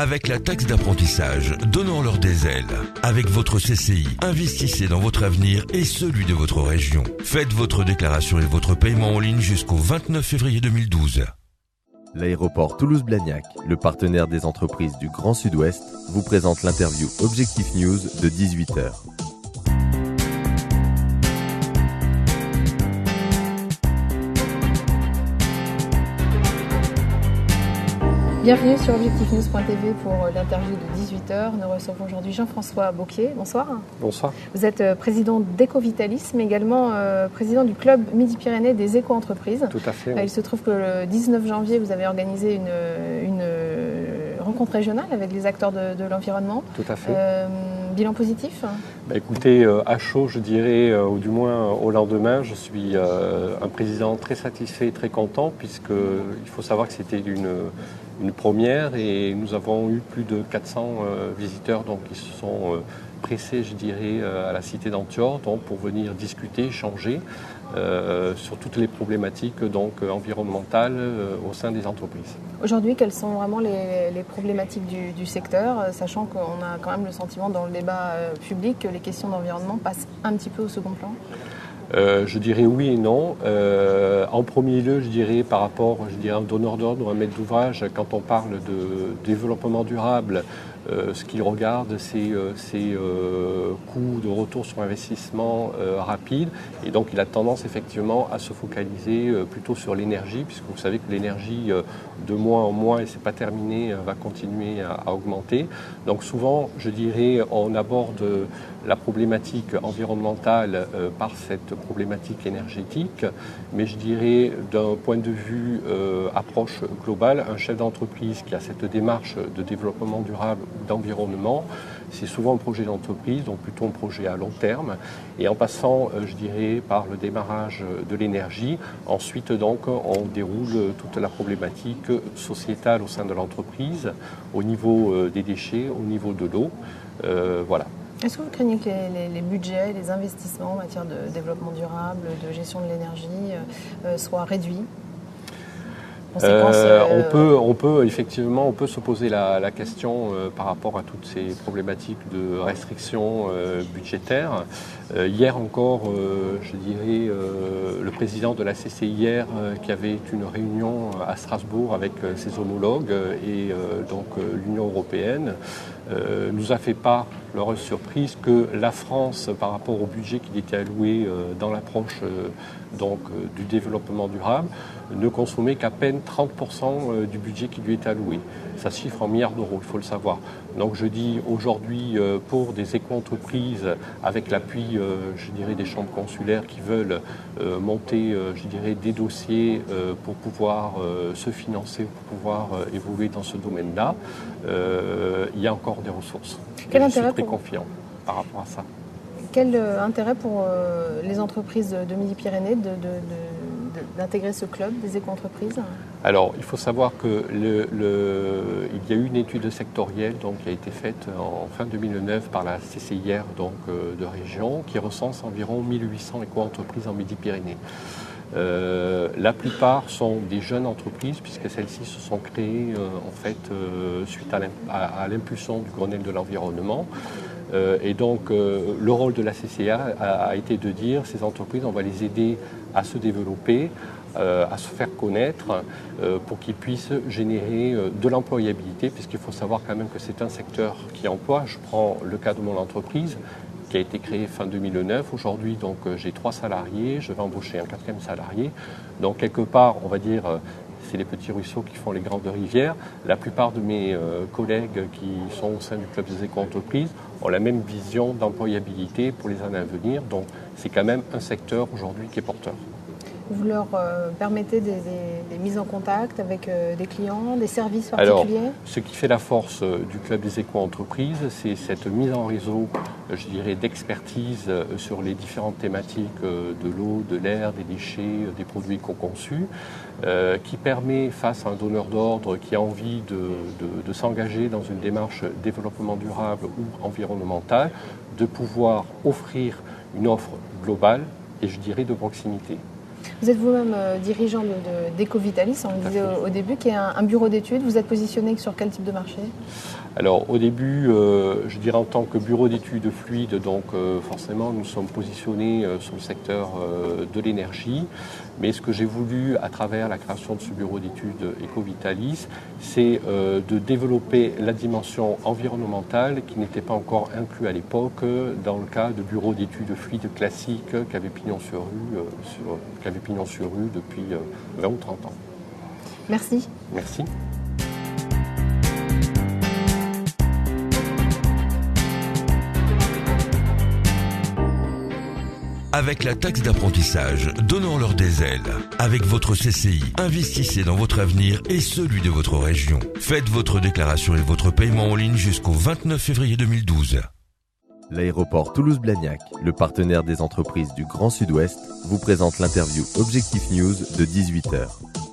Avec la taxe d'apprentissage, donnons-leur des ailes. Avec votre CCI, investissez dans votre avenir et celui de votre région. Faites votre déclaration et votre paiement en ligne jusqu'au 29 février 2012. L'aéroport Toulouse-Blagnac, le partenaire des entreprises du Grand Sud-Ouest, vous présente l'interview Objectif News de 18h. Bienvenue sur objectifnews.tv pour l'interview de 18h. Nous recevons aujourd'hui Jean-François Bocquier. Bonsoir. Bonsoir. Vous êtes président d'Ecovitalis, mais également président du club Midi-Pyrénées des éco-entreprises. Tout à fait. Oui. Il se trouve que le 19 janvier, vous avez organisé une rencontre régionale avec les acteurs de l'environnement. Tout à fait. Bilan positif ? Écoutez, à chaud, je dirais, ou du moins au lendemain, je suis un président très satisfait et très content, puisqu'il faut savoir que c'était une première et nous avons eu plus de 400 visiteurs qui se sont pressés, je dirais, à la cité d'Anthior pour venir discuter, échanger sur toutes les problématiques environnementales au sein des entreprises. Aujourd'hui, quelles sont vraiment les problématiques du secteur, sachant qu'on a quand même le sentiment dans le débat public que les questions d'environnement passent un petit peu au second plan ? Je dirais oui et non. En premier lieu, je dirais par rapport à un donneur d'ordre ou un maître d'ouvrage, quand on parle de développement durable, ce qu'il regarde, c'est coûts de retour sur investissement rapide. Et donc, il a tendance effectivement à se focaliser plutôt sur l'énergie, puisque vous savez que l'énergie, de mois en mois, et c'est pas terminé, va continuer à augmenter. Donc, souvent, je dirais, on aborde la problématique environnementale par cette problématique énergétique, mais je dirais d'un point de vue approche globale, un chef d'entreprise qui a cette démarche de développement durable ou d'environnement, c'est souvent un projet d'entreprise, donc plutôt un projet à long terme, et en passant, je dirais, par le démarrage de l'énergie, ensuite on déroule toute la problématique sociétale au sein de l'entreprise, au niveau des déchets, au niveau de l'eau, voilà. Est-ce que vous craignez que les budgets, les investissements en matière de développement durable, de gestion de l'énergie soient réduits ? On peut effectivement se poser la question par rapport à toutes ces problématiques de restrictions budgétaires. Hier encore, je dirais, le président de la CCIR qui avait une réunion à Strasbourg avec ses homologues et l'Union européenne nous a fait part, l'heureuse surprise, que la France, par rapport au budget qui était alloué dans l'approche du développement durable, ne consommait qu'à peine 30% du budget qui lui est alloué. Ça se chiffre en milliards d'euros, il faut le savoir. Donc je dis aujourd'hui, pour des éco-entreprises, avec l'appui, je dirais, des chambres consulaires qui veulent monter, je dirais, des dossiers pour pouvoir se financer, pour pouvoir évoluer dans ce domaine-là, il y a encore des ressources. Je suis très confiant par rapport à ça. Quel intérêt pour les entreprises de Midi-Pyrénées d'intégrer ce club des éco-entreprises ? Alors, il faut savoir qu'il y a eu une étude sectorielle qui a été faite en fin 2009 par la CCIR de région qui recense environ 1800 éco-entreprises en Midi-Pyrénées. La plupart sont des jeunes entreprises puisque celles-ci se sont créées suite à l'impulsion du Grenelle de l'environnement. Le rôle de la CCIR a été de dire ces entreprises, on va les aider à se développer, à se faire connaître pour qu'ils puissent générer de l'employabilité, puisqu'il faut savoir quand même que c'est un secteur qui emploie. Je prends le cas de mon entreprise qui a été créée fin 2009. Aujourd'hui, j'ai 3 salariés, je vais embaucher un 4e salarié. Donc quelque part, on va dire, c'est les petits ruisseaux qui font les grandes rivières. La plupart de mes collègues qui sont au sein du club des éco-entreprises ont la même vision d'employabilité pour les années à venir. Donc c'est quand même un secteur aujourd'hui qui est porteur. Vous leur permettez des mises en contact avec des clients, des services particuliers ? Alors, ce qui fait la force du club des éco-entreprises, c'est cette mise en réseau, je dirais, d'expertise sur les différentes thématiques de l'eau, de l'air, des déchets, des produits éco-conçus, qui permet, face à un donneur d'ordre qui a envie de s'engager dans une démarche développement durable ou environnementale, de pouvoir offrir une offre globale et je dirais de proximité. Vous êtes vous-même dirigeant d'Ecovitalis, on le disait au début, qui est un bureau d'études. Vous êtes positionné sur quel type de marché ? Alors au début, je dirais en tant que bureau d'études fluides, donc forcément nous sommes positionnés sur le secteur de l'énergie. Mais ce que j'ai voulu à travers la création de ce bureau d'études Ecovitalis, c'est de développer la dimension environnementale qui n'était pas encore inclue à l'époque dans le cas de bureau d'études fluides classiques qu'avait Pignon sur rue depuis 20 ou 30 ans. Merci. Merci. Avec la taxe d'apprentissage, donnons-leur des ailes. Avec votre CCI, investissez dans votre avenir et celui de votre région. Faites votre déclaration et votre paiement en ligne jusqu'au 29 février 2012. L'aéroport Toulouse-Blagnac, le partenaire des entreprises du Grand Sud-Ouest, vous présente l'interview Objectif News de 18h.